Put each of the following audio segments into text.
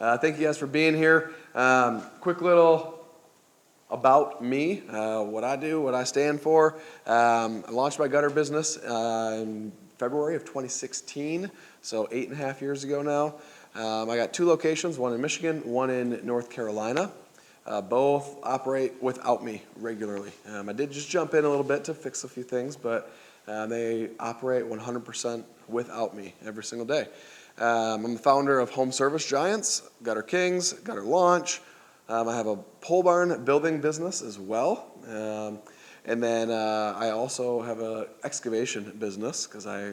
thank you guys for being here. Quick little about me, what I do, what I stand for. I launched my gutter business in February of 2016, so 8.5 years ago now. I got 2 locations, one in Michigan, one in North Carolina. Both operate without me regularly. I did just jump in a little bit to fix a few things, but they operate 100% without me every single day. I'm the founder of Home Service Giants, Gutter Kings, Gutter Launch. I have a pole barn building business as well. And then I also have an excavation business because I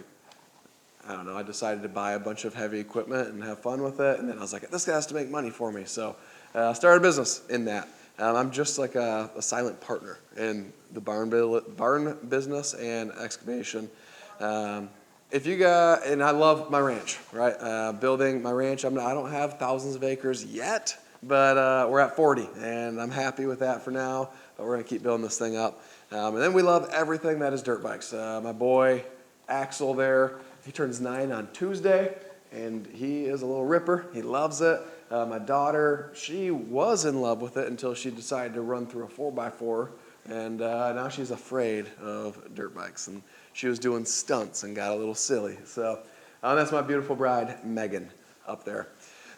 don't know, I decided to buy a bunch of heavy equipment and have fun with it. And then I was like, this guy has to make money for me. So I started a business in that. I'm just like a silent partner in the barn business and excavation. And I love my ranch, right? Building my ranch, I don't have thousands of acres yet, but we're at 40, and I'm happy with that for now, but we're gonna keep building this thing up. And then we love everything that is dirt bikes. My boy, Axel there, he turns 9 on Tuesday, and he is a little ripper. He loves it. My daughter, she was in love with it until she decided to run through a 4x4, and now she's afraid of dirt bikes. And she was doing stunts and got a little silly. So that's my beautiful bride, Megan, up there.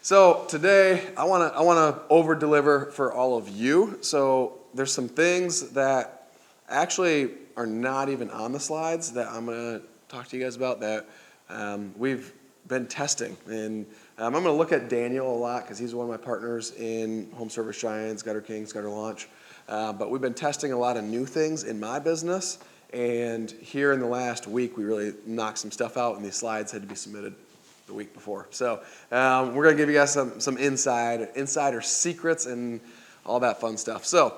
So today, I wanna over-deliver for all of you. So there's some things that actually are not even on the slides that I'm gonna talk to you guys about that we've been testing. And I'm gonna look at Daniel a lot because he's one of my partners in Home Service Giants, Gutter Kings, Gutter Launch. But we've been testing a lot of new things in my business. And here in the last week, we really knocked some stuff out, and these slides had to be submitted the week before. So we're gonna give you guys some insider secrets and all that fun stuff. So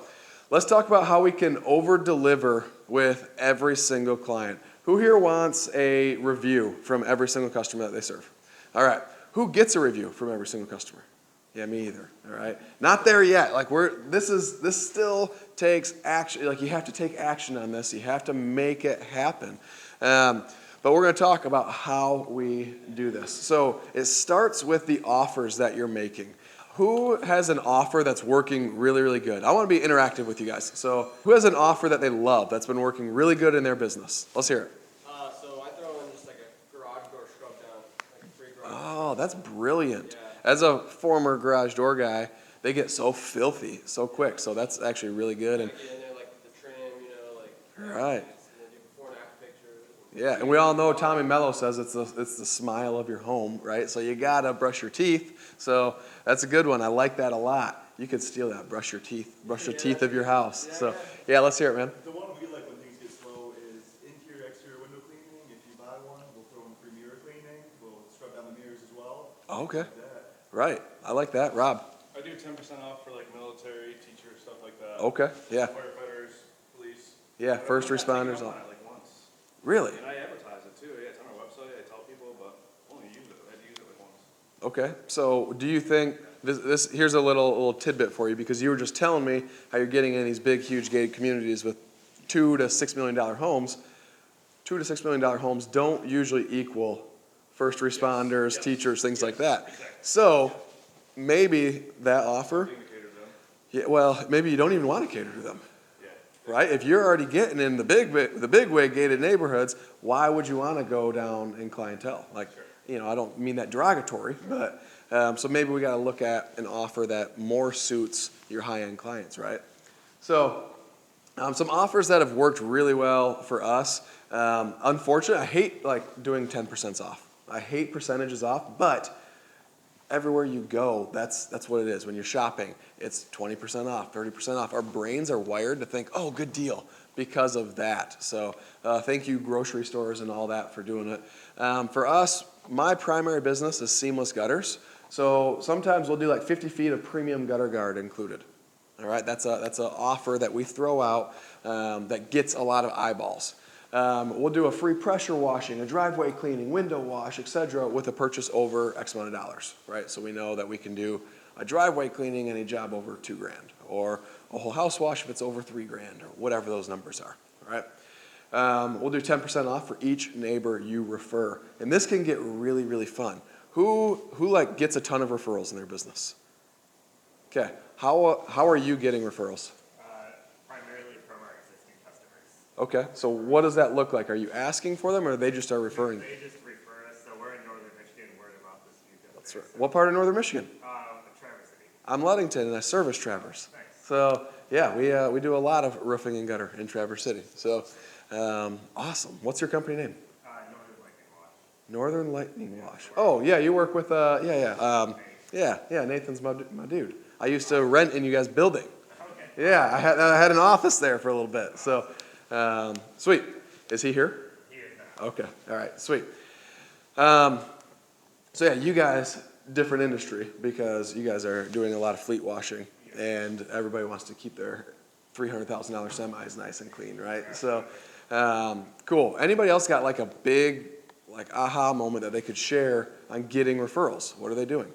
let's talk about how we can over-deliver with every single client. Who here wants a review from every single customer that they serve? All right, who gets a review from every single customer? Yeah, me either, all right? Not there yet, like this still takes action, like you have to take action on this, you have to make it happen. But we're gonna talk about how we do this. So it starts with the offers that you're making. Who has an offer that's working really, really good? I wanna be interactive with you guys. So who has an offer that they love that's been working really good in their business? Let's hear it. So I throw in just like a garage door scrub down, like a free garage. Oh, that's brilliant. Yeah. As a former garage door guy, they get so filthy so quick. So that's actually really good. And Get in there, like the trim, like right. and then do before and after pictures. Yeah, and we all know Tommy Mello says it's the smile of your home, right? So you gotta brush your teeth. So that's a good one. I like that a lot. You could steal that. Brush your teeth of your house. So yeah, let's hear it, man. The one we like when things get slow is interior, exterior window cleaning. If you buy one, we'll throw in free mirror cleaning. We'll scrub down the mirrors as well. Okay. Like that. Right. I like that. Rob. I do 10% off for like military, teachers, stuff like that. Okay. Yeah. Firefighters, police. Yeah. But First I think I'm responders. on it like once. Really? And I advertise it too. Yeah, it's on our website. I tell people, but I only use it. I had to use it like once. Okay. So do you think this here's a little tidbit for you, because you were just telling me how you're getting in these big, huge gated communities with $2 to $6 million homes. $2 to $6 million homes don't usually equal first responders, teachers, things like that. Exactly. So maybe that offer, Being to cater to them. yeah, well, maybe you don't even want to cater to them, Yeah. right? If you're already getting in the big wig gated neighborhoods, why would you want to go down in clientele? Like, I don't mean that derogatory, but so maybe we got to look at an offer that more suits your high-end clients, right? So some offers that have worked really well for us. Unfortunately, I hate like doing 10% off. I hate percentages off, but everywhere you go, that's what it is. When you're shopping, it's 20% off, 30% off. Our brains are wired to think, oh, good deal, because of that. So thank you, grocery stores and all that, for doing it. For us, my primary business is seamless gutters. So sometimes we'll do like 50 feet of premium gutter guard included. All right, that's an offer that we throw out that gets a lot of eyeballs. We'll do a free pressure washing, a driveway cleaning, window wash, etc., with a purchase over X amount of dollars, right? So we know that we can do a driveway cleaning any job over $2,000, or a whole house wash if it's over $3,000, or whatever those numbers are, right? We'll do 10% off for each neighbor you refer, and this can get really, really fun. Who like gets a ton of referrals in their business? Okay, how are you getting referrals? Primarily from our existing customers. Okay, so what does that look like? Are you asking for them, or they just are referring? They just refer us, so we're in northern Michigan, word of mouth is huge up That's there. right. What part of northern Michigan? Traverse City. I'm Ludington, and I service Traverse. Nice. So yeah, we do a lot of roofing and gutter in Traverse City. So awesome. What's your company name? Northern Lightning Wash. Northern Lightning Wash. Oh yeah, you work with yeah. Nathan's my dude. I used to rent in you guys' building. Okay. Yeah, I had an office there for a little bit. So sweet. Is he here? He is now. Okay. All right. Sweet. So yeah, you guys, different industry because you guys are doing a lot of fleet washing, and everybody wants to keep their $300,000 semis nice and clean, right? So cool. Anybody else got like a big like aha moment that they could share on getting referrals? What are they doing?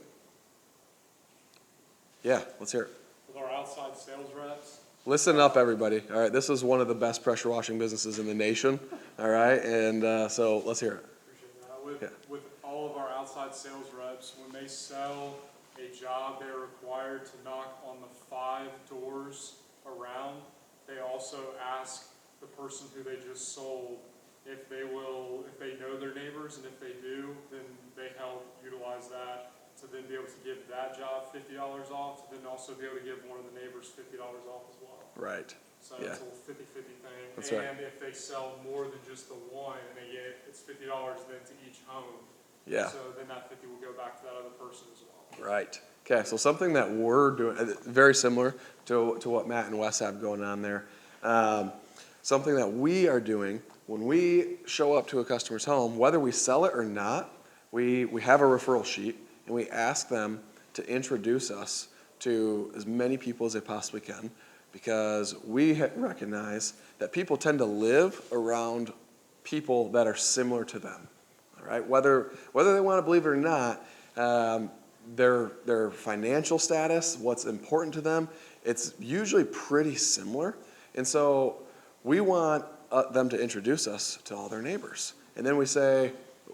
Yeah, let's hear it. With our outside sales reps. Listen up, everybody. All right, this is one of the best pressure washing businesses in the nation. All right, and so let's hear it. Appreciate that. With all of our outside sales reps, when they sell a job, they're required to knock on the 5 doors around. They also ask the person who they just sold if they know their neighbors, and if they do, then they help utilize that to then be able to give that job $50 off, to then also be able to give one of the neighbors $50 off as well. Right. So Yeah. it's a little 50-50 thing. That's and right. if they sell more than just the one, and it's $50 then to each home. Yeah. So then that 50 will go back to that other person as well. Right. Okay, so something that we're doing, very similar to what Matt and Wes have going on there. Something that we are doing when we show up to a customer's home, whether we sell it or not, we have a referral sheet, and we ask them to introduce us to as many people as they possibly can, because we recognize that people tend to live around people that are similar to them. All right, whether they want to believe it or not, their financial status, what's important to them, it's usually pretty similar. And so we want them to introduce us to all their neighbors. And then we say,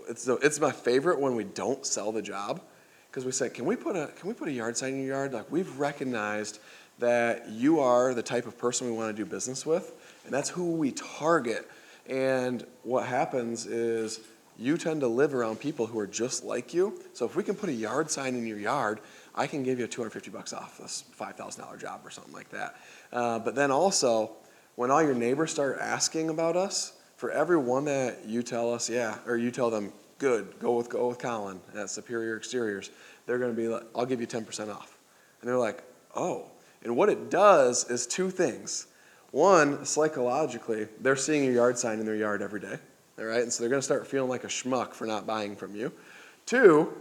it's my favorite when we don't sell the job, because we say, can we put a yard sign in your yard? Like, we've recognized that you are the type of person we want to do business with, and that's who we target. And what happens is you tend to live around people who are just like you. So if we can put a yard sign in your yard, I can give you $250 off this $5,000 job or something like that. But then also, when all your neighbors start asking about us, for every one that you tell us, yeah, or you tell them, good, go with Colin at Superior Exteriors, they're going to be like, I'll give you 10% off. And they're like, oh. And what it does is two things. One, psychologically, they're seeing your yard sign in their yard every day. All right, and so they're going to start feeling like a schmuck for not buying from you. Two,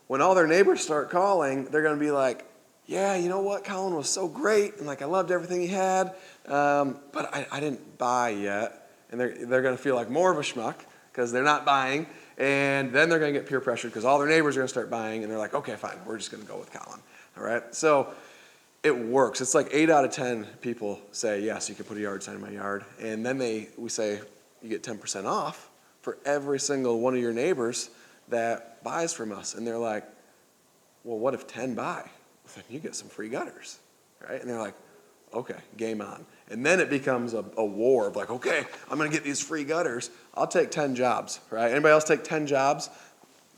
when all their neighbors start calling, they're going to be like, yeah, you know what, Colin was so great, and like I loved everything he had, but I didn't buy yet. And they're going to feel like more of a schmuck because they're not buying, and then they're going to get peer pressured because all their neighbors are going to start buying, and they're like, okay, fine, we're just going to go with Colin. All right, so it works. It's like 8 out of 10 people say, yes, you can put a yard sign in my yard, and then we say, you get 10% off for every single one of your neighbors that buys from us. And they're like, well, what if 10 buy? Then you get some free gutters, right? And they're like, okay, game on. And then it becomes a war of like, okay, I'm going to get these free gutters. I'll take 10 jobs, right? Anybody else take 10 jobs?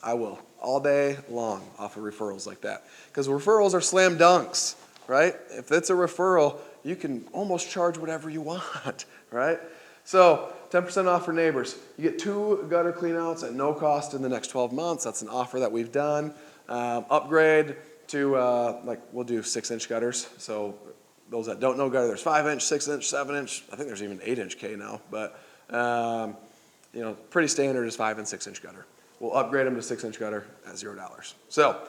I will, all day long off of referrals like that. Because referrals are slam dunks, right? If it's a referral, you can almost charge whatever you want, right? So 10% off for neighbors. You get 2 gutter cleanouts at no cost in the next 12 months. That's an offer that we've done. Upgrade to, like, we'll do 6-inch gutters. So those that don't know gutter, there's 5-inch, 6-inch, 7-inch. I think there's even 8-inch K now. But, pretty standard is 5- and 6-inch gutter. We'll upgrade them to 6-inch gutter at $0. So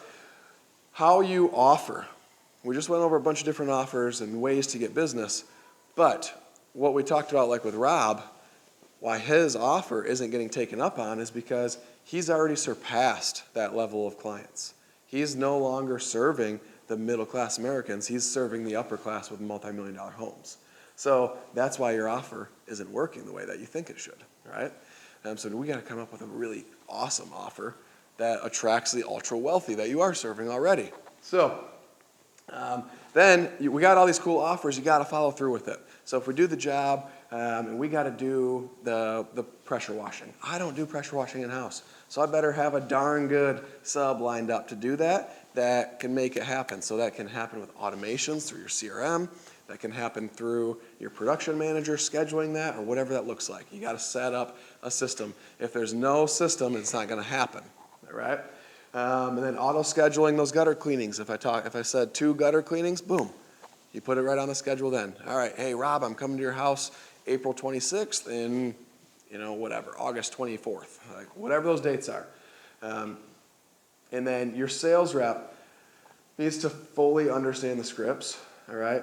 how you offer. We just went over a bunch of different offers and ways to get business. But what we talked about, like with Rob, why his offer isn't getting taken up on is because he's already surpassed that level of clients. He's no longer serving the middle-class Americans. He's serving the upper class with multi-million-dollar homes. So that's why your offer isn't working the way that you think it should, right? So we got to come up with a really awesome offer that attracts the ultra wealthy that you are serving already. So then we got all these cool offers, you got to follow through with it. So if we do the job and we got to do the pressure washing, I don't do pressure washing in-house. So I better have a darn good sub lined up to do that can make it happen. So that can happen with automations through your CRM. That can happen through your production manager scheduling that or whatever that looks like. You got to set up a system. If there's no system, it's not going to happen, all right? And then auto scheduling those gutter cleanings. If I said 2 gutter cleanings, boom, you put it right on the schedule then. All right, hey Rob, I'm coming to your house April 26th and whatever, August 24th, like whatever those dates are. And then your sales rep needs to fully understand the scripts, all right?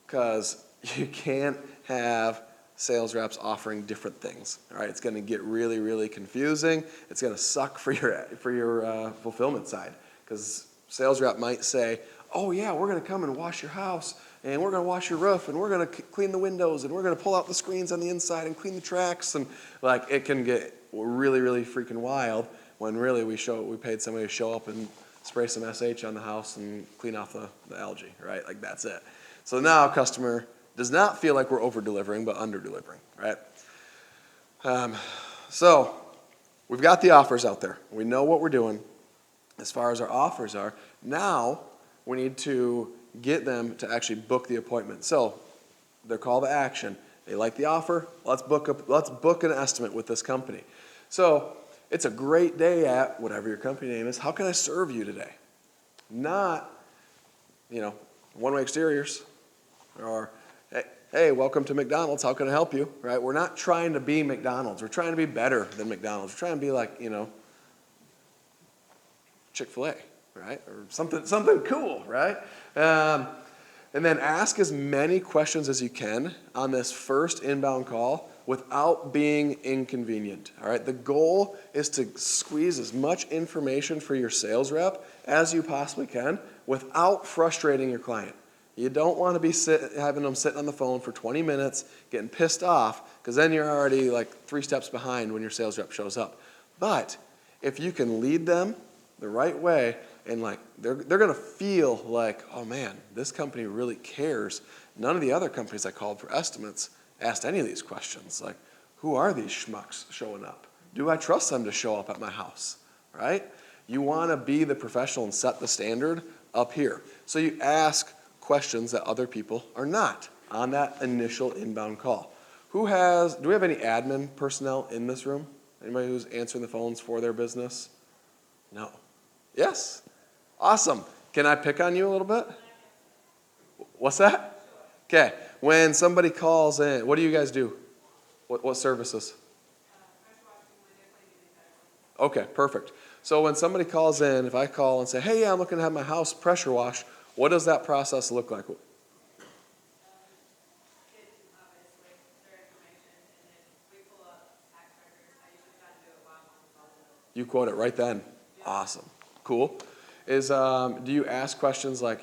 Because you can't have sales reps offering different things, all right? It's going to get really, really confusing. It's going to suck for your fulfillment side because sales rep might say, oh yeah, we're going to come and wash your house and we're going to wash your roof and we're going to clean the windows and we're going to pull out the screens on the inside and clean the tracks, and like it can get really, really freaking wild when really we paid somebody to show up and spray some SH on the house and clean off the algae, right? Like that's it. So now customer does not feel like we're over-delivering, but under-delivering, right? So we've got the offers out there. We know what we're doing as far as our offers are. Now we need to get them to actually book the appointment. So their call to action, they like the offer, let's book an estimate with this company. So it's a great day at whatever your company name is. How can I serve you today? Not, one-way exteriors or, hey, welcome to McDonald's. How can I help you? Right? We're not trying to be McDonald's. We're trying to be better than McDonald's. We're trying to be like, Chick-fil-A, right? Or something cool, right? And then ask as many questions as you can on this first inbound call without being inconvenient, all right? The goal is to squeeze as much information for your sales rep as you possibly can without frustrating your client. You don't want to be having them sitting on the phone for 20 minutes getting pissed off because then you're already like 3 steps behind when your sales rep shows up. But if you can lead them the right way and like they're going to feel like, oh man, this company really cares. None of the other companies I called for estimates asked any of these questions. Like, who are these schmucks showing up? Do I trust them to show up at my house, right? You want to be the professional and set the standard up here. So you ask questions that other people are not on that initial inbound call. Do we have any admin personnel in this room? Anybody who's answering the phones for their business? No. Yes? Awesome. Can I pick on you a little bit? What's that? Okay. When somebody calls in, what do you guys do? What services? Okay, perfect. So when somebody calls in, if I call and say, hey, yeah, I'm looking to have my house pressure washed, what does that process look like? You quote it right then. Awesome. Cool. Do you ask questions like,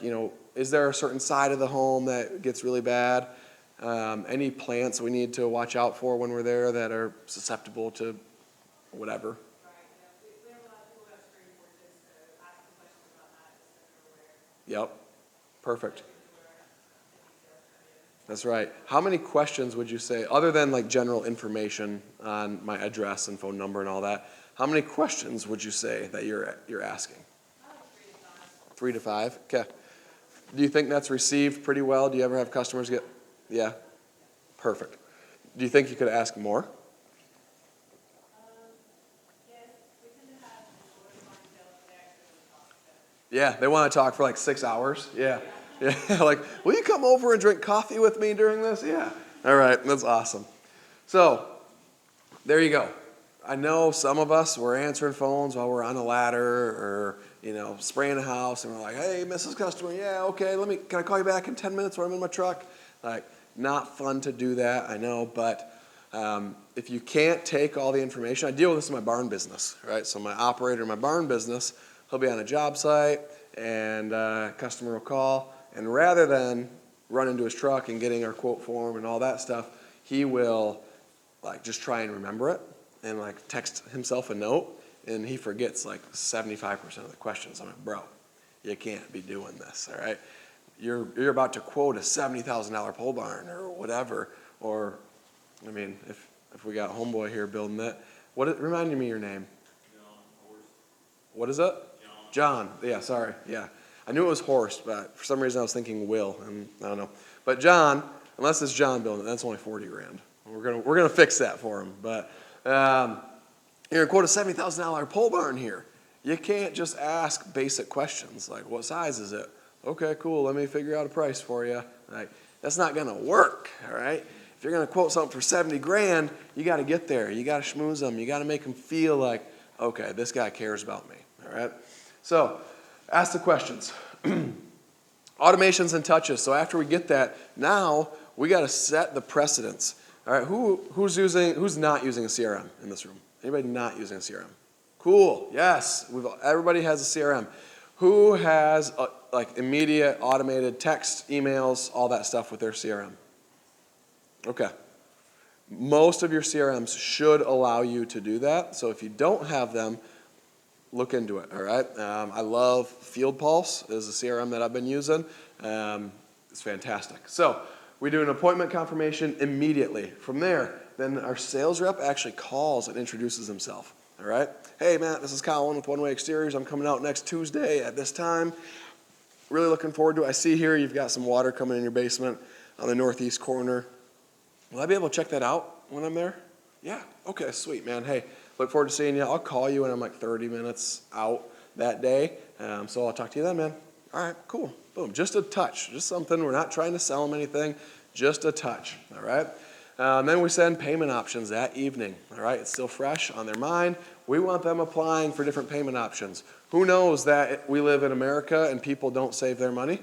is there a certain side of the home that gets really bad? Any plants we need to watch out for when we're there that are susceptible to whatever? Yep. Perfect. That's right. How many questions would you say, other than like general information on my address and phone number and all that, how many questions would you say that you're asking? 3 to 5? Okay. Do you think that's received pretty well? Do you ever have customers get, yeah? Perfect. Do you think you could ask more? Yeah, they want to talk for like 6 hours. Yeah. Yeah. Like, will you come over and drink coffee with me during this? Yeah. All right. That's awesome. So, there you go. I know some of us, we're answering phones while we're on a ladder or, spraying a house and we're like, hey, Mrs. Customer, yeah, okay, can I call you back in 10 minutes when I'm in my truck? Like, not fun to do that, I know, but if you can't take all the information, I deal with this in my barn business, right? So my operator in my barn business, he'll be on a job site and a customer will call, and rather than run into his truck and getting our quote form and all that stuff, he will like just try and remember it and like text himself a note and he forgets like 75% of the questions. I'm like, bro, you can't be doing this, all right? You're about to quote a $70,000 pole barn or whatever, or, I mean, if we got homeboy here building that, remind me your name. What is it? John. Yeah, sorry. Yeah. I knew it was Horst, but for some reason I was thinking Will, and I don't know. But John, unless it's John building it, that's only 40 grand. We're gonna fix that for him. But you're gonna quote a $70,000 pole barn here. You can't just ask basic questions like, what size is it? Okay, cool. Let me figure out a price for you. Like, that's not gonna work. All right. If you're gonna quote something for 70 grand, you got to get there. You got to schmooze them. You got to make them feel like, okay, this guy cares about me. All right. So, ask the questions. Automations and touches. So after we get that, now we got to set the precedence. All right. Who's not using a CRM in this room? Anybody not using a CRM? Cool. Yes. Everybody has a CRM. Who has like immediate automated text, emails, all that stuff with their CRM? Okay. Most of your CRMs should allow you to do that. So if you don't have them, look into it, all right? I love Field Pulse is a CRM that I've been using. It's fantastic. So we do an appointment confirmation immediately. From there, then our sales rep actually calls and introduces himself, all right? Hey, Matt, this is Colin with One Way Exteriors. I'm coming out next Tuesday at this time. Really looking forward to it. I see here you've got some water coming in your basement on the northeast corner. Will I be able to check that out when I'm there? Yeah. Okay, sweet, man. Hey, look forward to seeing you. I'll call you when I'm like 30 minutes out that day. So I'll talk to you then, man. All right, cool. Boom. Just a touch. Just something. We're not trying to sell them anything. Just a touch. All right. Then we send payment options that evening. All right. It's still fresh on their mind. We want them applying for different payment options. Who knows that we live in America and people don't save their money?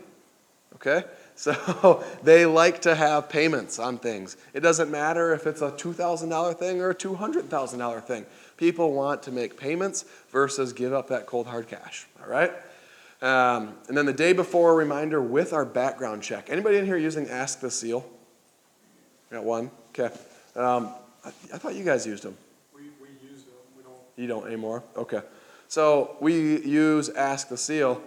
Okay. So they like to have payments on things. It doesn't matter if it's a $2,000 thing or a $200,000 thing. People want to make payments versus give up that cold hard cash. All right. And then the day before, reminder with our background check. Anybody in here using Ask the Seal? Got one. Okay. I thought you guys used them. We used them. We don't. You don't anymore. Okay. So we use Ask the Seal.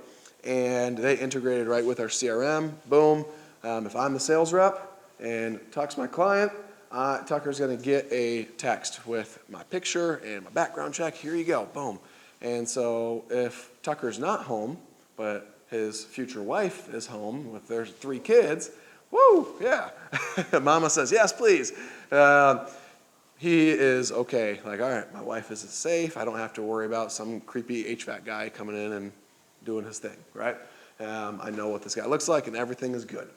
And they integrated right with our CRM. Boom. If I'm the sales rep and Tuck's my client, Tucker's going to get a text with my picture and my background check. Here you go. Boom. And so if Tucker's not home, but his future wife is home with their 3 kids, woo, yeah. Mama says, yes, please. He is okay. Like, all right, my wife is safe. I don't have to worry about some creepy HVAC guy coming in and doing his thing, right? I know what this guy looks like and everything is good.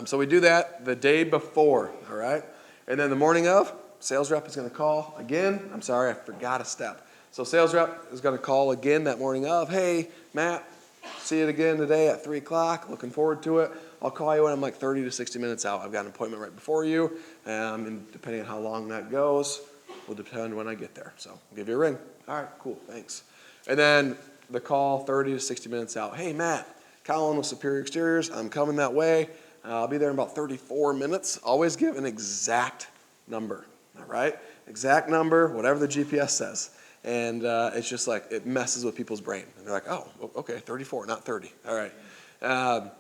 So we do that the day before, all right? And then the morning of, sales rep is going to call again. I'm sorry, I forgot a step. So sales rep is going to call again that morning of, hey, Matt, see you again today at 3 o'clock. Looking forward to it. I'll call you when I'm like 30 to 60 minutes out. I've got an appointment right before you. And depending on how long that goes, will depend when I get there. So I'll give you a ring. All right, cool, thanks. And then the call 30 to 60 minutes out. Hey, Matt, Colin with Superior Exteriors. I'm coming that way. I'll be there in about 34 minutes. Always give an exact number, all right? Exact number, whatever the GPS says. And it's just like, it messes with people's brain. And they're like, oh, okay, 34, not 30. All right.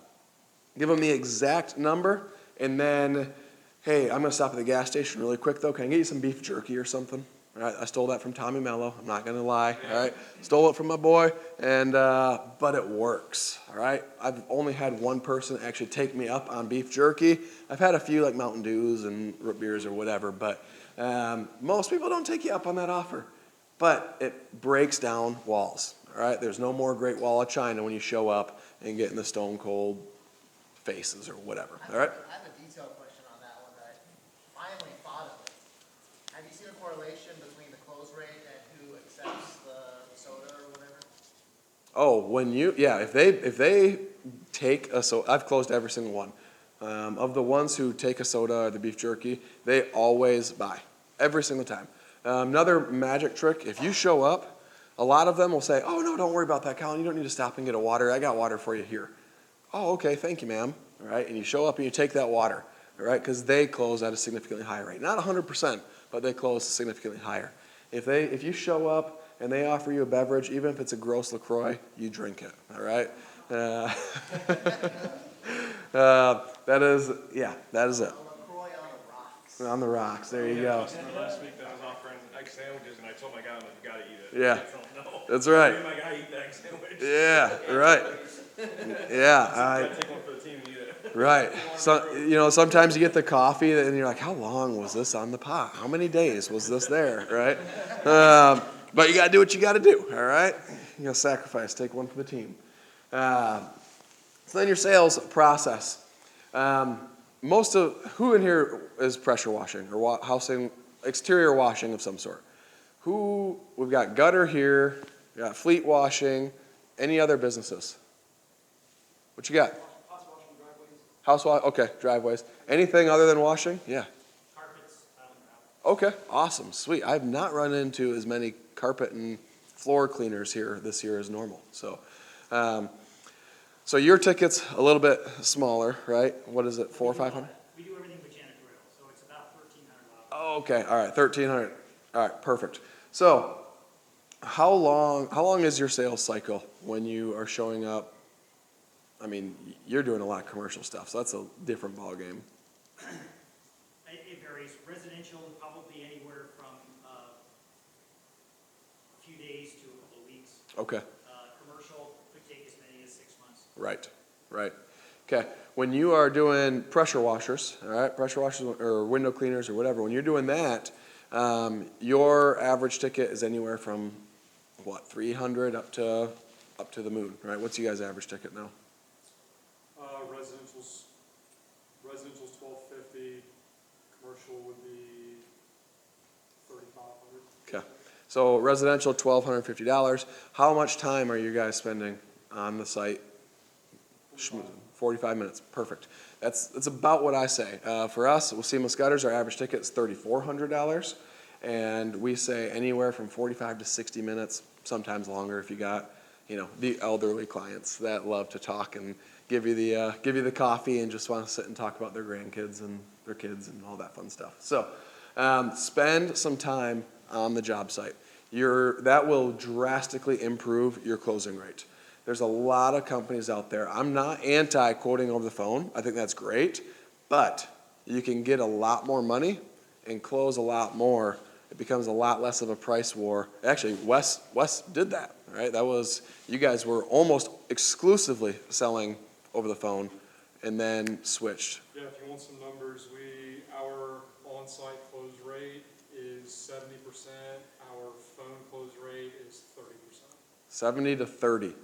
Give them the exact number. And then, hey, I'm going to stop at the gas station really quick, though. Can I get you some beef jerky or something? All right, I stole that from Tommy Mello. I'm not going to lie. All right, stole it from my boy, and but it works. All right, I've only had one person actually take me up on beef jerky. I've had a few like Mountain Dews and root beers or whatever, but most people don't take you up on that offer. But it breaks down walls. All right, there's no more Great Wall of China when you show up and get in the stone cold faces or whatever. All right. I have a detailed question on that one that I finally thought of it. Have you seen a correlation between the close rate and who accepts the soda or whatever? Oh, if they take a soda, I've closed every single one. Of the ones who take a soda or the beef jerky, they always buy every single time. Another magic trick: if you show up, a lot of them will say, "Oh no, don't worry about that, Colin. You don't need to stop and get a water. I got water for you here." Oh, okay, thank you, ma'am. All right, and you show up and you take that water, all right, because they close at a significantly higher rate. Not 100%, but they close significantly higher. If you show up and they offer you a beverage, even if it's a gross LaCroix, you drink it, all right? That is it. LaCroix on the rocks. On the rocks, there you go. Last week I was offering egg sandwiches and I told my guy, I'm like, you gotta eat it. Yeah. I don't know. That's right. My guy eat the egg sandwich. Yeah, right. Yeah, Gotta take one for the team and eat it. right. So, sometimes you get the coffee and you're like, how long was this on the pot? How many days was this there, right? But you gotta do what you gotta do, all right? You gotta sacrifice, take one for the team. So then your sales process. Who in here is pressure washing or housing, exterior washing of some sort? We've got gutter here, we got fleet washing, any other businesses? What you got? House washing driveways. House wash, okay, driveways. Anything other than washing? Yeah. Carpets, I don't know. Okay, awesome, sweet. I've not run into as many carpet and floor cleaners here this year as normal. So your ticket's a little bit smaller, right? What is it, 400 or 500? We do everything with janitorial, so it's about $1,300. Oh, okay, all right, 1,300. All right, perfect. So how long is your sales cycle when you are showing up? I mean, you're doing a lot of commercial stuff, so that's a different ballgame. It varies. Residential, probably anywhere from a few days to a couple of weeks. Okay. Commercial could take as many as 6 months. Right. Okay, when you are doing pressure washers, all right, pressure washers or window cleaners or whatever, when you're doing that, your average ticket is anywhere from, what, 300 up to the moon, right? What's you guys' average ticket now? Residential's $1,250, commercial would be $3,500. Okay, so residential, $1,250. How much time are you guys spending on the site? 45 minutes, perfect. That's about what I say. For us, with seamless gutters, our average ticket is $3,400, and we say anywhere from 45 to 60 minutes, sometimes longer if you got, the elderly clients that love to talk and give you the coffee and just want to sit and talk about their grandkids and their kids and all that fun stuff. So, spend some time on the job site. That will drastically improve your closing rate. There's a lot of companies out there. I'm not anti-quoting over the phone. I think that's great. But you can get a lot more money and close a lot more. It becomes a lot less of a price war. Actually, Wes did that, right? You guys were almost exclusively selling over the phone and then switched. Yeah, if you want some numbers, our on-site close rate is 70%, our phone close rate is 30%. 70 to 30.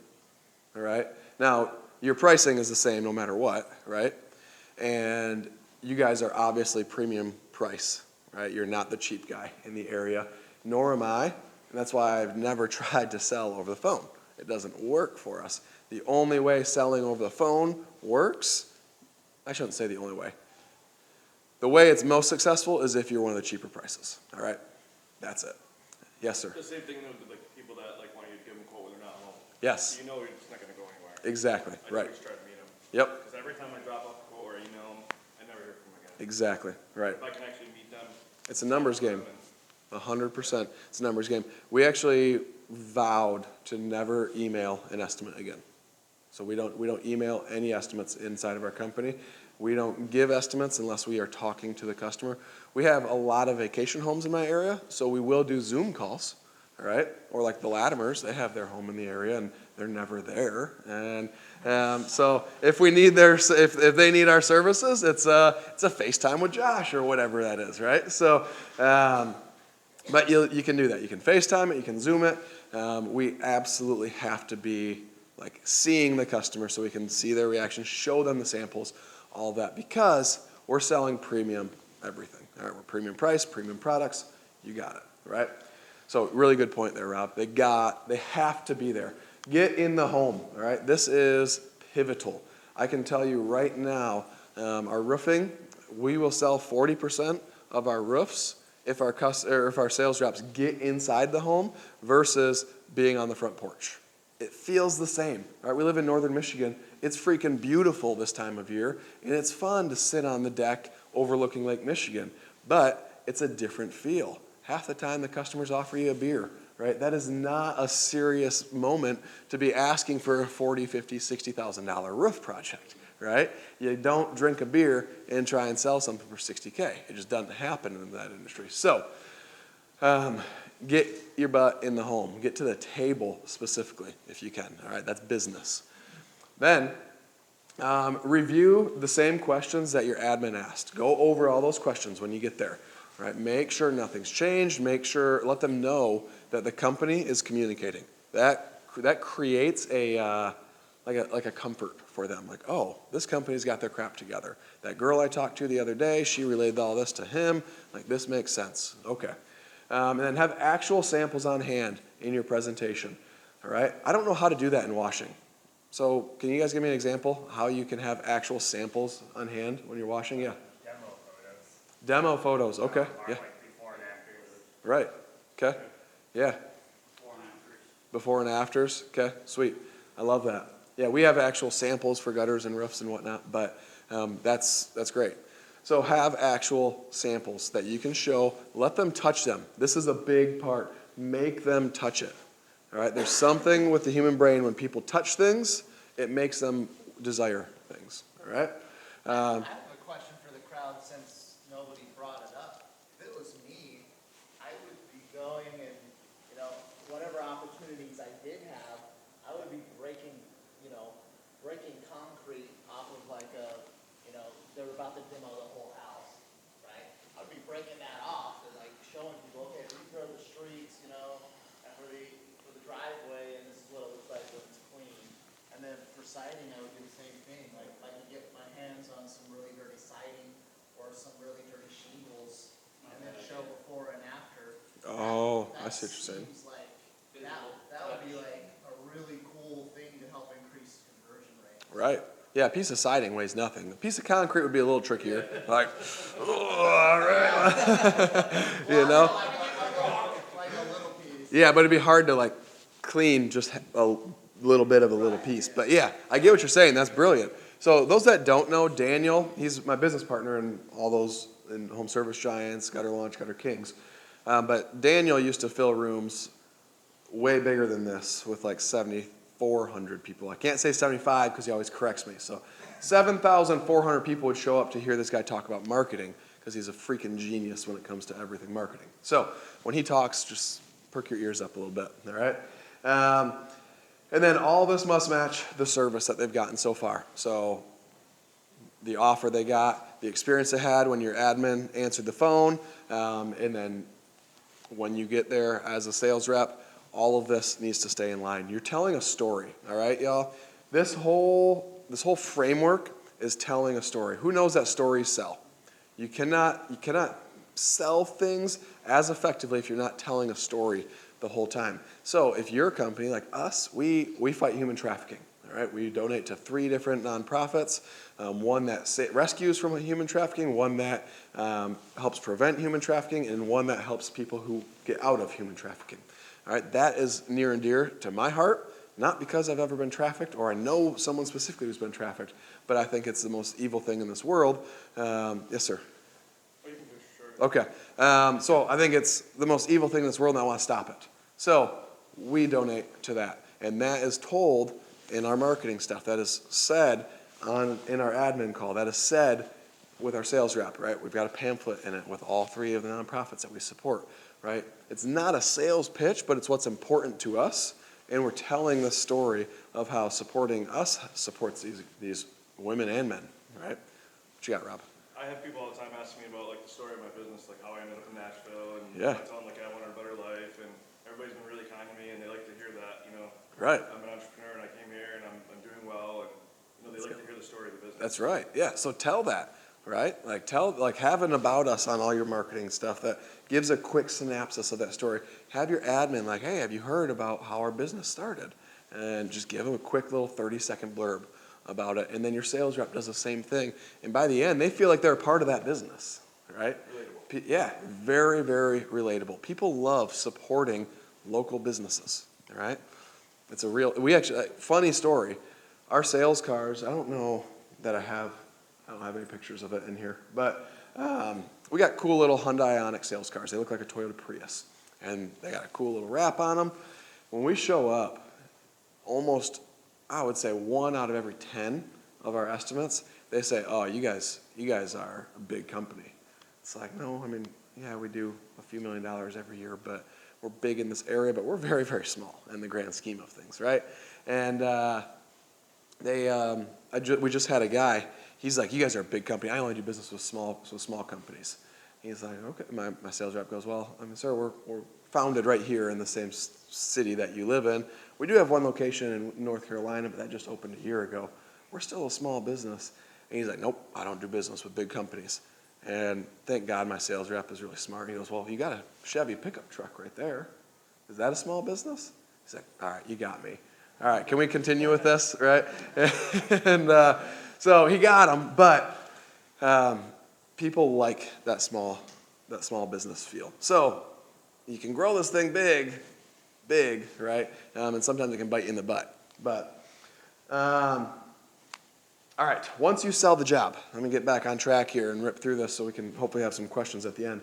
All right. Now, your pricing is the same no matter what, right? And you guys are obviously premium price, right? You're not the cheap guy in the area, nor am I. And that's why I've never tried to sell over the phone. It doesn't work for us. The only way selling over the phone works, I shouldn't say the only way. The way it's most successful is if you're one of the cheaper prices, all right? That's it. Yes, sir. The same thing with like people that like want you to give them a quote when they're not home. Yes. You know it's not gonna go anywhere. Exactly, I right. always try to meet them. Yep, Because every time I drop off a quote or email them, I never hear from them again. exactly, right. If I can actually meet them. It's a numbers game. then 100%. It's a numbers game. We actually vowed to never email an estimate again. So we don't email any estimates inside of our company. We don't give estimates unless we are talking to the customer. We have a lot of vacation homes in my area, so we will do Zoom calls, all right? Or like the Latimers, they have their home in the area and they're never there. And so if we need if they need our services, it's a FaceTime with Josh or whatever that is, right? So, but you can do that. You can FaceTime it, you can Zoom it. We absolutely have to be like seeing the customer so we can see their reaction, show them the samples, all that, because we're selling premium everything. All right, we're premium price, premium products. You got it, right? So really good point there, Rob. They have to be there. Get in the home, all right? This is pivotal. I can tell you right now, our roofing, we will sell 40% of our roofs if our sales reps get inside the home versus being on the front porch. It feels the same, right? We live in northern Michigan. It's freaking beautiful this time of year, and it's fun to sit on the deck overlooking Lake Michigan, but it's a different feel. Half the time the customers offer you a beer right? That is not a serious moment to be asking for a $40,000, $50,000, $60,000 roof project, right? You don't drink a beer and try and sell something for $60K. It just doesn't happen in that industry. So get your butt in the home. Get to the table specifically if you can, all right? That's business. Then review the same questions that your admin asked. Go over all those questions when you get there, right? Make sure nothing's changed. Let them know that the company is communicating. That creates like a comfort for them. Like, oh, this company's got their crap together. That girl I talked to the other day, she relayed all this to him. Like, this makes sense. Okay. And then have actual samples on hand in your presentation. All right. I don't know how to do that in washing. So can you guys give me an example how you can have actual samples on hand when you're washing? Yeah. Demo photos. Demo photos. Okay. Are Yeah. like before and afters. Right. Okay. Yeah. Before and afters. Before and afters. Okay. Sweet. I love that. Yeah, we have actual samples for gutters and roofs and whatnot, but that's great. So have actual samples that you can show. Let them touch them. This is a big part. Make them touch it. All right. There's something with the human brain when people touch things, it makes them desire things. All right. I have a question for the crowd since nobody brought it up. If it was me, I would be going and, whatever opportunities I did have, I would be breaking concrete off of they were about to demo the whole house, right? I would be breaking that off and showing people, okay, these are the streets, and for the driveway, and this is what it looks like when it's clean. And then for siding, I would do the same thing. Like if I could get my hands on some really dirty siding or some really dirty shingles, and then show before and after. Oh, I that see what you're saying. seems like that would be like a really cool thing to help increase conversion rate. Right. Yeah, a piece of siding weighs nothing. A piece of concrete would be a little trickier. Like, all right. You know? Like a little piece. Yeah, but it'd be hard to clean just a little bit of a little piece. But yeah, I get what you're saying. That's brilliant. So those that don't know, Daniel, he's my business partner in all those in Home Service Giants, Gutter Launch, Gutter Kings. But Daniel used to fill rooms way bigger than this with 7,400 people. I can't say 75 because he always corrects me. So 7,400 people would show up to hear this guy talk about marketing because he's a freaking genius when it comes to everything marketing. So when he talks, just perk your ears up a little bit, all right? And then all this must match the service that they've gotten so far. So the offer they got, the experience they had when your admin answered the phone, and then when you get there as a sales rep, all of this needs to stay in line. You're telling a story, all right, y'all? This whole framework is telling a story. Who knows that stories sell? You cannot sell things as effectively if you're not telling a story the whole time. So if you're a company like us, we fight human trafficking, all right? We donate to 3 different nonprofits, one that rescues from human trafficking, one that helps prevent human trafficking, and one that helps people who get out of human trafficking. All right, that is near and dear to my heart, not because I've ever been trafficked or I know someone specifically who's been trafficked, but I think it's the most evil thing in this world. Yes, sir. Oh, you can do sure. Okay, so I think it's the most evil thing in this world and I want to stop it. So we donate to that. And that is told in our marketing stuff. That is said in our admin call. That is said with our sales rep, right? We've got a pamphlet in it with all 3 of the nonprofits that we support, right? It's not a sales pitch, but it's what's important to us. And we're telling the story of how supporting us supports these women and men, right? What you got, Rob? I have people all the time asking me about the story of my business, how I ended up in Nashville, and Yeah. I tell them I wanted a better life, and everybody's been really kind to me, and they like to hear that, Right. I'm an entrepreneur and I came here and I'm doing well, and they like to hear the story of the business. That's right. Yeah. So tell that, right? Have an about us on all your marketing stuff that gives a quick synopsis of that story. Have your admin hey, have you heard about how our business started? And just give them a quick little 30-second blurb about it. And then your sales rep does the same thing. And by the end, they feel like they're a part of that business, right? Relatable. Yeah. Very, very relatable. People love supporting local businesses, all right? It's funny story. Our sales cars, I don't have any pictures of it in here, but we got cool little Hyundai Ioniq sales cars. They look like a Toyota Prius. and they got a cool little wrap on them. When we show up, almost, I would say 1 out of every 10 of our estimates, they say, oh, you guys are a big company. It's like, no, I mean, yeah, we do a few $1 million every year, but we're big in this area, but we're very, very small in the grand scheme of things, right? And we just had a guy, he's like, you guys are a big company. I only do business with small companies. He's like, okay, my sales rep goes, well, I mean, sir, we're founded right here in the same city that you live in. We do have one location in North Carolina, but that just opened a year ago. We're still a small business. And he's like, nope, I don't do business with big companies. And thank God my sales rep is really smart. He goes, well, you got a Chevy pickup truck right there. Is that a small business? He's like, all right, you got me. All right, can we continue with this, right? And so he got him, but people like that small business feel. So you can grow this thing big, right? And sometimes it can bite you in the butt. But all right, once you sell the job, let me get back on track here and rip through this so we can hopefully have some questions at the end.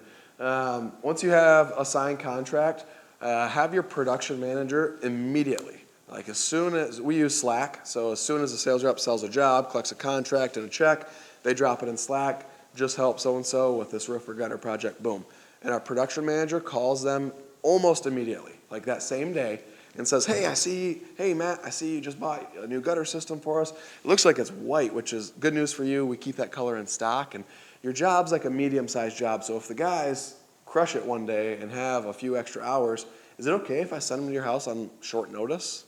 Once you have a signed contract, have your production manager immediately. Like as soon as, we use Slack, so as soon as the sales rep sells a job, collects a contract and a check, they drop it in Slack, just help so-and-so with this roof or gutter project, boom. And our production manager calls them almost immediately, like that same day, and says, hey Matt, I see you just bought a new gutter system for us. It looks like it's white, which is good news for you. We keep that color in stock, and your job's like a medium-sized job, so if the guys crush it one day and have a few extra hours, is it okay if I send them to your house on short notice?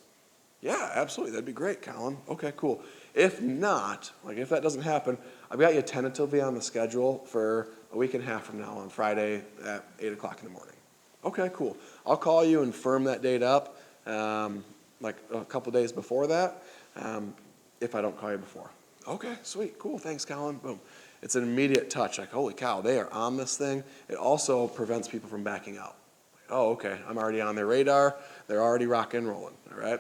Yeah, absolutely, that'd be great, Colin. Okay, cool. If not, like if that doesn't happen, I've got you tentatively on the schedule for a week and a half from now on Friday at 8 o'clock in the morning. Okay, cool. I'll call you and firm that date up like a couple days before that if I don't call you before. Okay, sweet, cool, thanks, Colin. Boom. It's an immediate touch, like holy cow, they are on this thing. It also prevents people from backing out. Oh, okay, I'm already on their radar. They're already rocking and rolling, all right?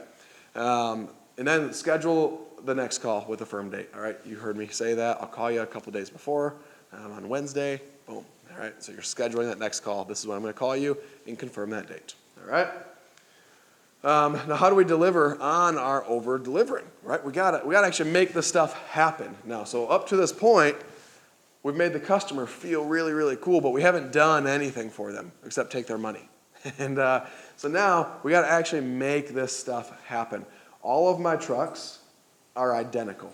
And then schedule the next call with a firm date, all right? You heard me say that. I'll call you a couple days before on Wednesday. Boom, all right? So you're scheduling that next call. This is when I'm going to call you and confirm that date, all right? Now, how do we deliver on our over-delivering, right? We gotta actually make this stuff happen now. So up to this point, we've made the customer feel really, really cool, but we haven't done anything for them except take their money. And so now we got to actually make this stuff happen. All of my trucks are identical,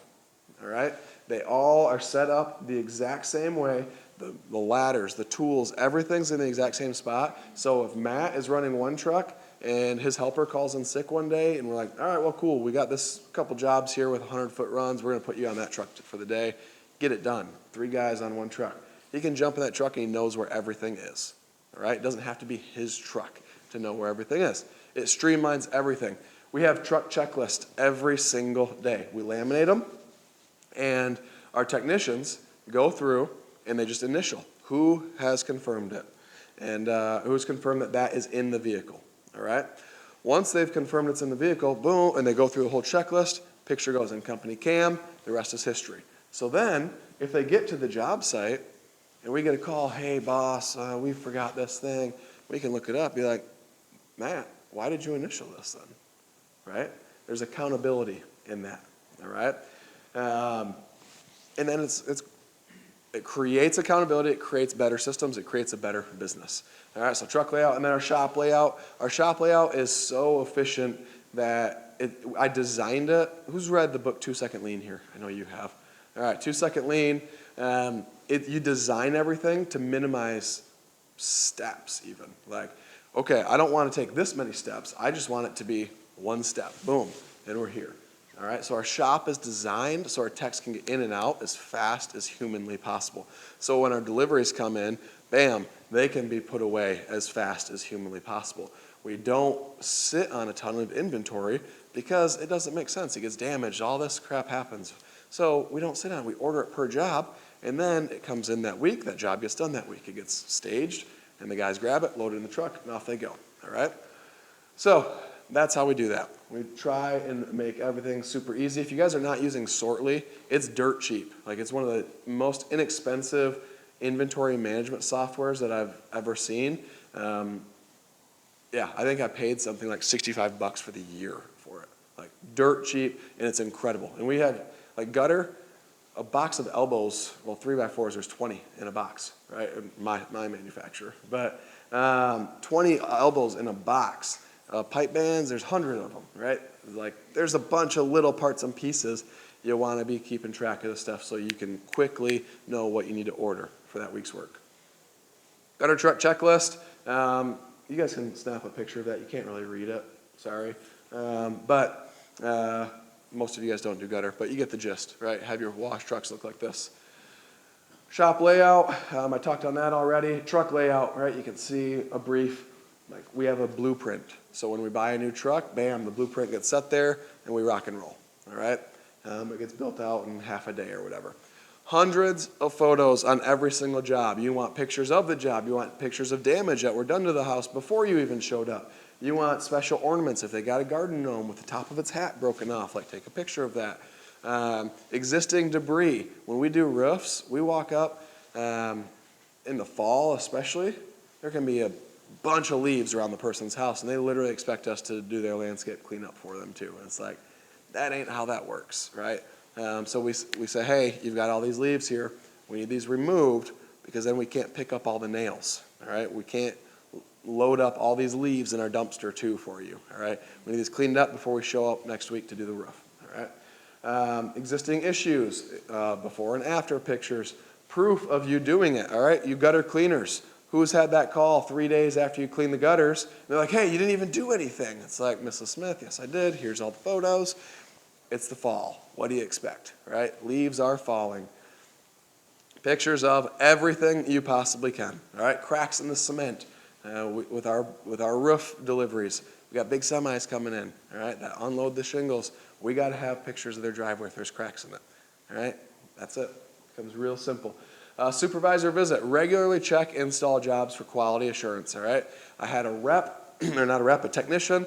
all right? They all are set up the exact same way. The ladders, the tools, everything's in the exact same spot. So if Matt is running one truck and his helper calls in sick one day and we're like, all right, well, cool. We got this couple jobs here with 100-foot runs. We're going to put you on that truck for the day. Get it done. 3 guys on one truck. He can jump in that truck and he knows where everything is. All right? It doesn't have to be his truck to know where everything is. It streamlines everything. We have truck checklists every single day. We laminate them, and our technicians go through and they just initial who has confirmed it and who's confirmed that that is in the vehicle. All right? Once they've confirmed it's in the vehicle, boom, and they go through the whole checklist, picture goes in company cam, the rest is history. So then, if they get to the job site and we get a call, hey boss, we forgot this thing, we can look it up, be like, Matt, why did you initial this then? Right? There's accountability in that, all right? And then it creates accountability, it creates better systems, it creates a better business. All right, so truck layout, and then our shop layout. Our shop layout is so efficient that I designed it. Who's read the book 2 Second Lean here? I know you have. All right, 2 Second Lean. You design everything to minimize steps even. Like, okay, I don't want to take this many steps. I just want it to be one step. Boom, and we're here. All right, so our shop is designed so our techs can get in and out as fast as humanly possible. So when our deliveries come in, bam, they can be put away as fast as humanly possible. We don't sit on a ton of inventory because it doesn't make sense. It gets damaged, all this crap happens. So we don't sit on it. We order it per job, and then it comes in that week. That job gets done that week. It gets staged, and the guys grab it, load it in the truck, and off they go. All right? So that's how we do that. We try and make everything super easy. If you guys are not using Sortly, it's dirt cheap. Like, it's one of the most inexpensive inventory management softwares that I've ever seen. Yeah, I think I paid something like $65 for the year for it. Like dirt cheap, and it's incredible. And we had like gutter, a box of elbows, well, 3x4s, there's 20 in a box, right? My manufacturer. But 20 elbows in a box. Pipe bands, there's 100 of them, right? Like there's a bunch of little parts and pieces. You want to be keeping track of the stuff so you can quickly know what you need to order for that week's work. Gutter truck checklist. You guys can snap a picture of that. You can't really read it, sorry. But most of you guys don't do gutter, but you get the gist, right? Have your wash trucks look like this. Shop layout, I talked on that already. Truck layout, right? You can see a brief, like we have a blueprint. So when we buy a new truck, bam, the blueprint gets set there and we rock and roll, all right? It gets built out in half a day or whatever. Hundreds of photos on every single job. You want pictures of the job. You want pictures of damage that were done to the house before you even showed up. You want special ornaments. If they got a garden gnome with the top of its hat broken off, like take a picture of that. Existing debris. When we do roofs, we walk up in the fall especially, there can be a bunch of leaves around the person's house and they literally expect us to do their landscape cleanup for them too. And it's like, that ain't how that works, right? So we say, hey, you've got all these leaves here. We need these removed because then we can't pick up all the nails, all right? We can't load up all these leaves in our dumpster too for you, all right? We need these cleaned up before we show up next week to do the roof, all right? Existing issues, before and after pictures, proof of you doing it, all right? You gutter cleaners. Who's had that call 3 days after you clean the gutters? And they're like, hey, you didn't even do anything. It's like, Mrs. Smith, yes, I did. Here's all the photos. It's the fall. What do you expect, right? Leaves are falling. Pictures of everything you possibly can, all right? Cracks in the cement with our roof deliveries. We got big semis coming in, all right, that unload the shingles. We got to have pictures of their driveway if there's cracks in it, all right? That's it. Becomes real simple. Supervisor visit. Regularly check install jobs for quality assurance, all right? I had a rep, or not a rep, a technician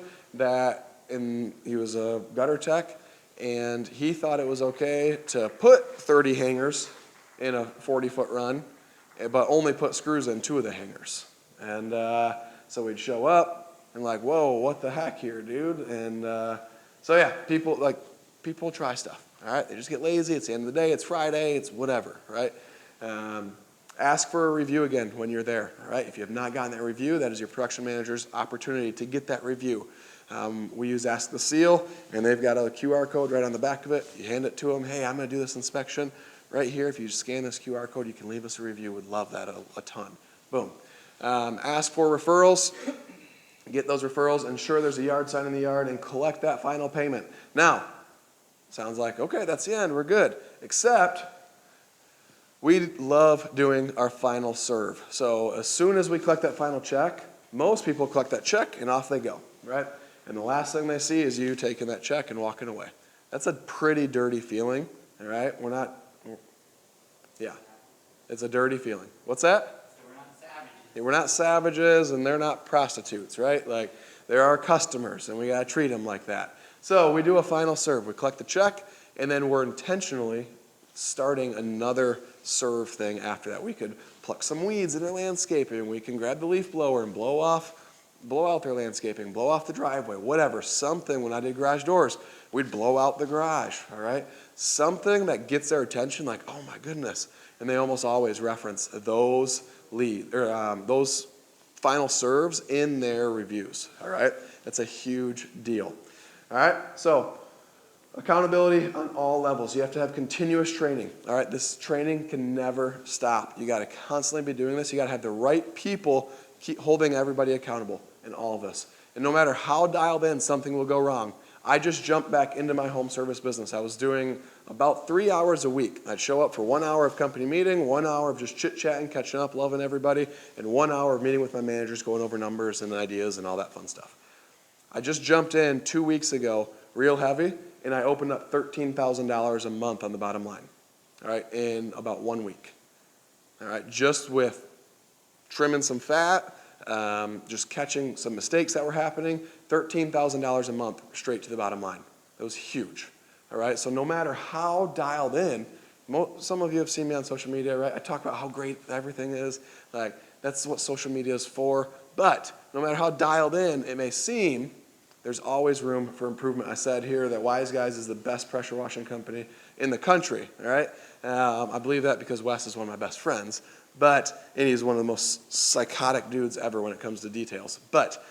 he was a gutter tech, and he thought it was okay to put 30 hangers in a 40-foot run, but only put screws in 2 of the hangers. And so we'd show up and like, whoa, what the heck here, dude? And so yeah, people try stuff, all right? They just get lazy. It's the end of the day. It's Friday. It's whatever, right? Ask for a review again when you're there, all right? If you have not gotten that review, that is your production manager's opportunity to get that review. We use Ask the Seal, and they've got a QR code right on the back of it. You hand it to them. Hey, I'm going to do this inspection right here. If you scan this QR code, you can leave us a review. Would love that a ton. Boom. Ask for referrals. Get those referrals. Ensure there's a yard sign in the yard, and collect that final payment. Now, sounds like, okay, that's the end. We're good. Except we love doing our final serve. So as soon as we collect that final check, most people collect that check, and off they go, right? And the last thing they see is you taking that check and walking away. That's a pretty dirty feeling, all right? Yeah, it's a dirty feeling. What's that? So we're not savages. Yeah, we're not savages and they're not prostitutes, right? Like, they're our customers and we gotta treat them like that. So we do a final serve. We collect the check and then we're intentionally starting another serve thing after that. We could pluck some weeds in their landscaping. We can grab the leaf blower and blow out their landscaping, blow off the driveway, whatever, something. When I did garage doors, we'd blow out the garage, all right? Something that gets their attention, like, oh my goodness. And they almost always reference those those final serves in their reviews, all right? That's a huge deal, all right? So accountability on all levels. You have to have continuous training, all right? This training can never stop. You got to constantly be doing this. You got to have the right people keep holding everybody accountable in all of this. And no matter how dialed in, something will go wrong. I just jumped back into my home service business. I was doing about 3 hours a week. I'd show up for 1 hour of company meeting, 1 hour of just chit-chatting, catching up, loving everybody, and 1 hour of meeting with my managers, going over numbers and ideas and all that fun stuff. I just jumped in 2 weeks ago, real heavy, and I opened up $13,000 a month on the bottom line, all right, in about 1 week, all right, just with trimming some fat, just catching some mistakes that were happening, $13,000 a month straight to the bottom line. That was huge, all right? So no matter how dialed in, some of you have seen me on social media, right? I talk about how great everything is. Like, that's what social media is for. But no matter how dialed in it may seem, there's always room for improvement. I said here that Wise Guys is the best pressure washing company in the country, all right? I believe that because Wes is one of my best friends, and he's one of the most psychotic dudes ever when it comes to details. But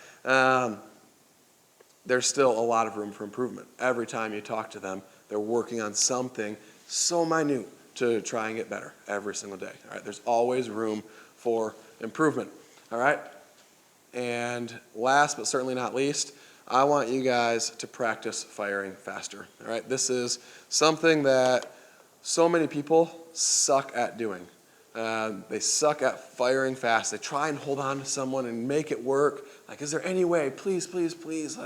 there's still a lot of room for improvement. Every time you talk to them, they're working on something so minute to try and get better every single day, all right? There's always room for improvement, all right? And last but certainly not least, I want you guys to practice firing faster, all right? This is something that so many people suck at doing. They suck at firing fast. They try and hold on to someone and make it work. Like, is there any way? Please, please, please.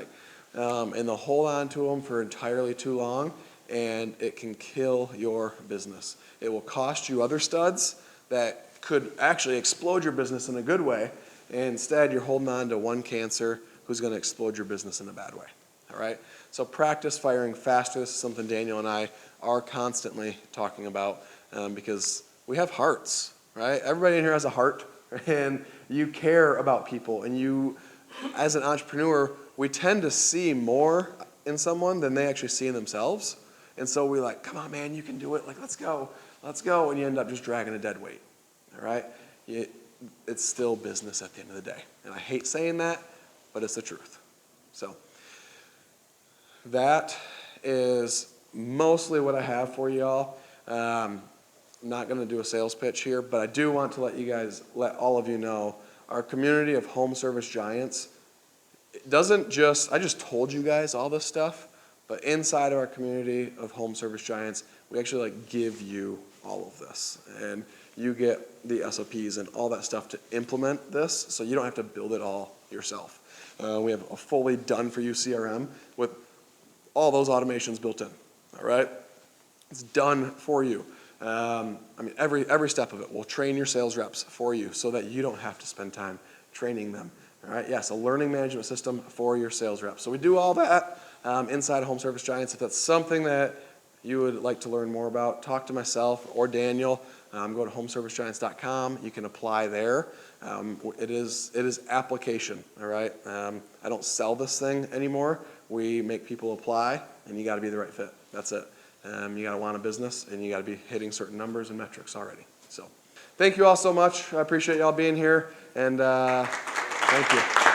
And they'll hold on to them for entirely too long, and it can kill your business. It will cost you other studs that could actually explode your business in a good way. And instead, you're holding on to one cancer who's going to explode your business in a bad way, all right? So practice firing faster. This is something Daniel and I are constantly talking about because we have hearts, right? Everybody in here has a heart, and you care about people. And you, as an entrepreneur, we tend to see more in someone than they actually see in themselves. And so we're like, come on, man, you can do it. Like, let's go. And you end up just dragging a dead weight, all right? It's still business at the end of the day. And I hate saying that, but it's the truth. So that is mostly what I have for y'all. I'm not going to do a sales pitch here, but I do want to let all of you know, our community of home service giants, it doesn't just, I just told you guys all this stuff, but inside of our community of home service giants, we actually give you all of this. And you get the SOPs and all that stuff to implement this, so you don't have to build it all yourself. We have a fully done-for-you CRM with all those automations built in, all right? It's done for you. Every step of it. We'll train your sales reps for you so that you don't have to spend time training them, all right? Yes, a learning management system for your sales reps. So we do all that inside Home Service Giants. If that's something that you would like to learn more about, talk to myself or Daniel. Go to homeservicegiants.com. You can apply there. It is application, all right? I don't sell this thing anymore. We make people apply, and you got to be the right fit. That's it. You got to want a business, and you got to be hitting certain numbers and metrics already. So thank you all so much. I appreciate y'all being here, and thank you.